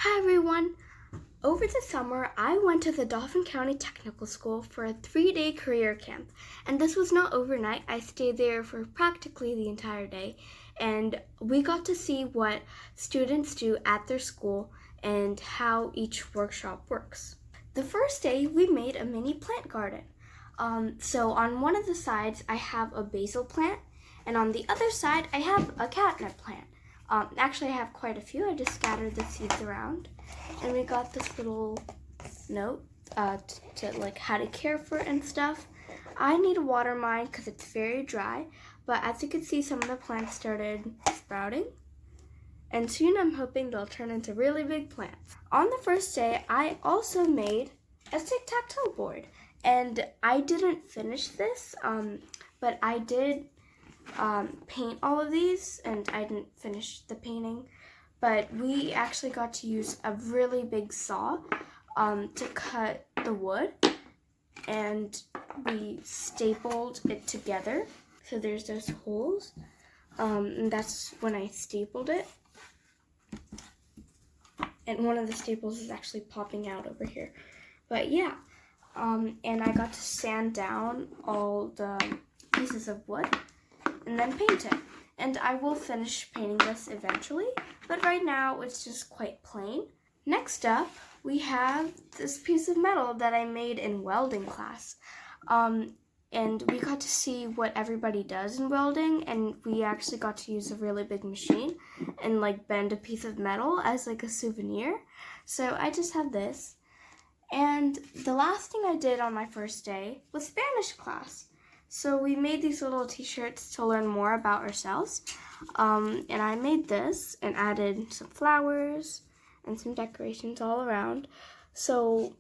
Hi everyone! Over the summer, I went to the Dauphin County Technical School for a 3-day career camp. And this was not overnight. I stayed there for practically the entire day. And we got to see what students do at their school and how each workshop works. The first day, we made a mini plant garden. So on one of the sides, I have a basil plant. And on the other side, I have a catnip plant. Actually, I have quite a few. I just scattered the seeds around. And we got this little note to like how to care for it and stuff. I need to water mine because it's very dry. But as you can see, some of the plants started sprouting. And soon I'm hoping they'll turn into really big plants. On the first day, I also made a tic-tac-toe board. And I didn't finish this, but I did paint all of these, and I didn't finish the painting, but we actually got to use a really big saw to cut the wood, and we stapled it together. So there's those holes, and that's when I stapled it. And one of the staples is actually popping out over here. But yeah, and I got to sand down all the pieces of wood and then paint it. And I will finish painting this eventually, but right now it's just quite plain. Next up, we have this piece of metal that I made in welding class. And we got to see what everybody does in welding, and we actually got to use a really big machine and like bend a piece of metal as like a souvenir. So I just have this. And the last thing I did on my first day was Spanish class. So we made these little t-shirts to learn more about ourselves. And I made this and added some flowers and some decorations all around. So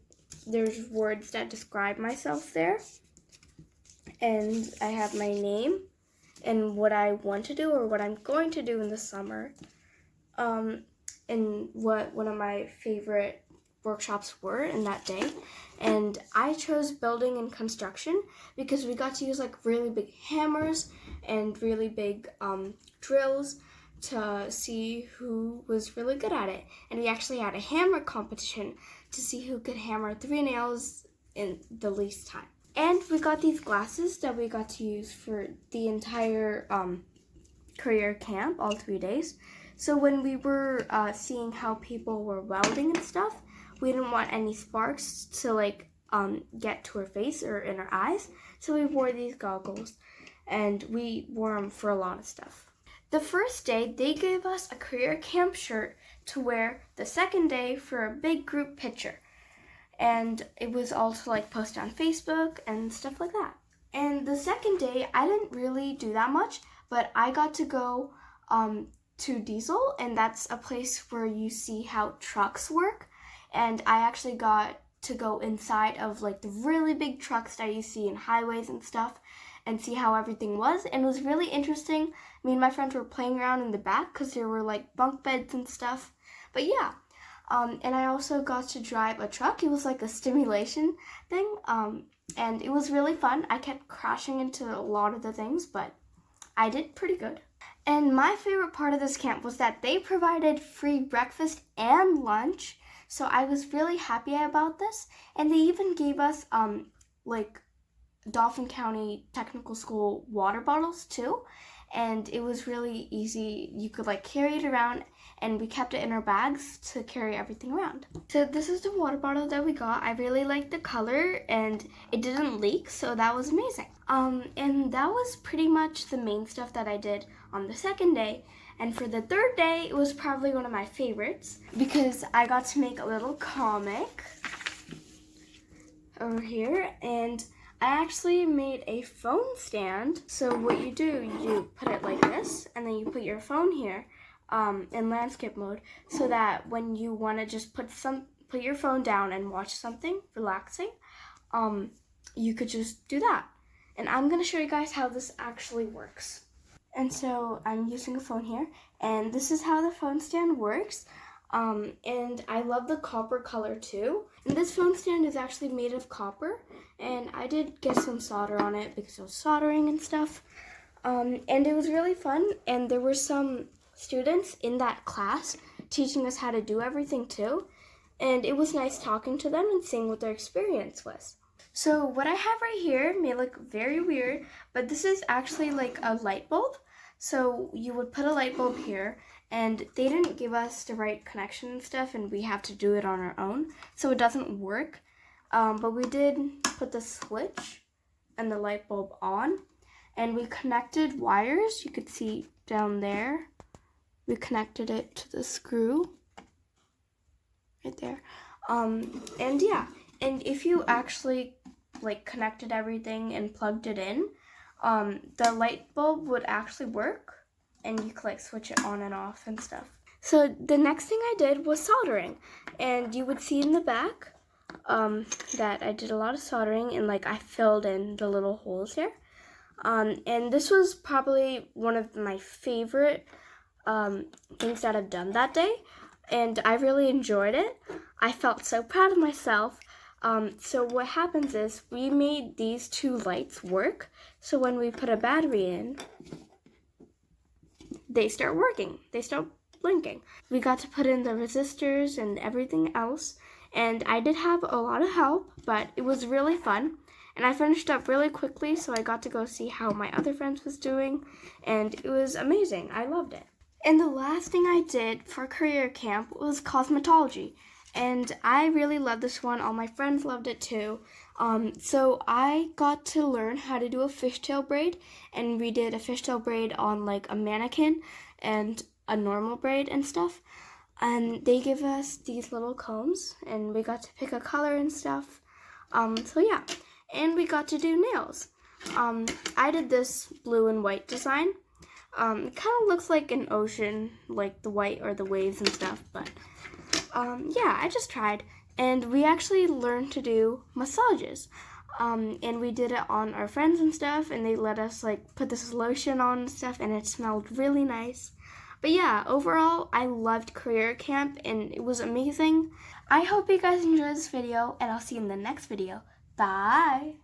there's words that describe myself there. And I have my name and what I want to do or what I'm going to do in the summer. And what one of my favorite workshops were in that day. And I chose building and construction because we got to use like really big hammers and really big drills to see who was really good at it. And we actually had a hammer competition to see who could hammer 3 nails in the least time. And we got these glasses that we got to use for the entire career camp, all 3 days. So when we were seeing how people were welding and stuff, we didn't want any sparks to like get to our face or in our eyes. So we wore these goggles, and we wore them for a lot of stuff. The first day, they gave us a career camp shirt to wear the second day for a big group picture. And it was all to like post on Facebook and stuff like that. And the second day, I didn't really do that much, but I got to go to Diesel, and that's a place where you see how trucks work. And I actually got to go inside of like the really big trucks that you see in highways and stuff and see how everything was. And it was really interesting. Me and my friends were playing around in the back because there were like bunk beds and stuff. But yeah, and I also got to drive a truck. It was like a stimulation thing, and it was really fun. I kept crashing into a lot of the things, but I did pretty good. And my favorite part of this camp was that they provided free breakfast and lunch. So I was really happy about this. And they even gave us like Dauphin County Technical School water bottles too. And it was really easy. You could like carry it around, and we kept it in our bags to carry everything around. So this is the water bottle that we got. I really liked the color, and it didn't leak, so that was amazing. And that was pretty much the main stuff that I did on the second day. And for the third day, it was probably one of my favorites because I got to make a little comic over here, and I actually made a phone stand. So what you do, you put it like this, and then you put your phone here in landscape mode, so that when you want to just put your phone down and watch something relaxing, you could just do that. And I'm going to show you guys how this actually works. And so I'm using a phone here, and this is how the phone stand works. And I love the copper color too. And this phone stand is actually made of copper, and I did get some solder on it because I was soldering and stuff. And it was really fun, and there were some students in that class teaching us how to do everything too. And it was nice talking to them and seeing what their experience was. So what I have right here may look very weird, but this is actually like a light bulb. So you would put a light bulb here, and they didn't give us the right connection and stuff, and we have to do it on our own. So it doesn't work, but we did put the switch and the light bulb on, and we connected wires. You could see down there. We connected it to the screw right there. And yeah, and if you actually like connected everything and plugged it in, the light bulb would actually work, and you could like switch it on and off and stuff. So the next thing I did was soldering, and you would see in the back that I did a lot of soldering, and like I filled in the little holes here. And this was probably one of my favorite things that I've done that day, and I really enjoyed it. I felt so proud of myself. So what happens is we made these two lights work. So when we put a battery in, they start working. They start blinking. We got to put in the resistors and everything else. And I did have a lot of help, but it was really fun. And I finished up really quickly, so I got to go see how my other friends was doing. And it was amazing. I loved it. And the last thing I did for career camp was cosmetology. And I really loved this one. All my friends loved it too. So I got to learn how to do a fishtail braid, and we did a fishtail braid on like a mannequin and a normal braid and stuff. And they give us these little combs, and we got to pick a color and stuff. So yeah, and we got to do nails. I did this blue and white design. It kind of looks like an ocean, like the white or the waves and stuff, but yeah, I just tried. And we actually learned to do massages. And we did it on our friends and stuff, and they let us like put this lotion on and stuff, and it smelled really nice. But yeah, overall, I loved career camp, and it was amazing. I hope you guys enjoyed this video, and I'll see you in the next video. Bye!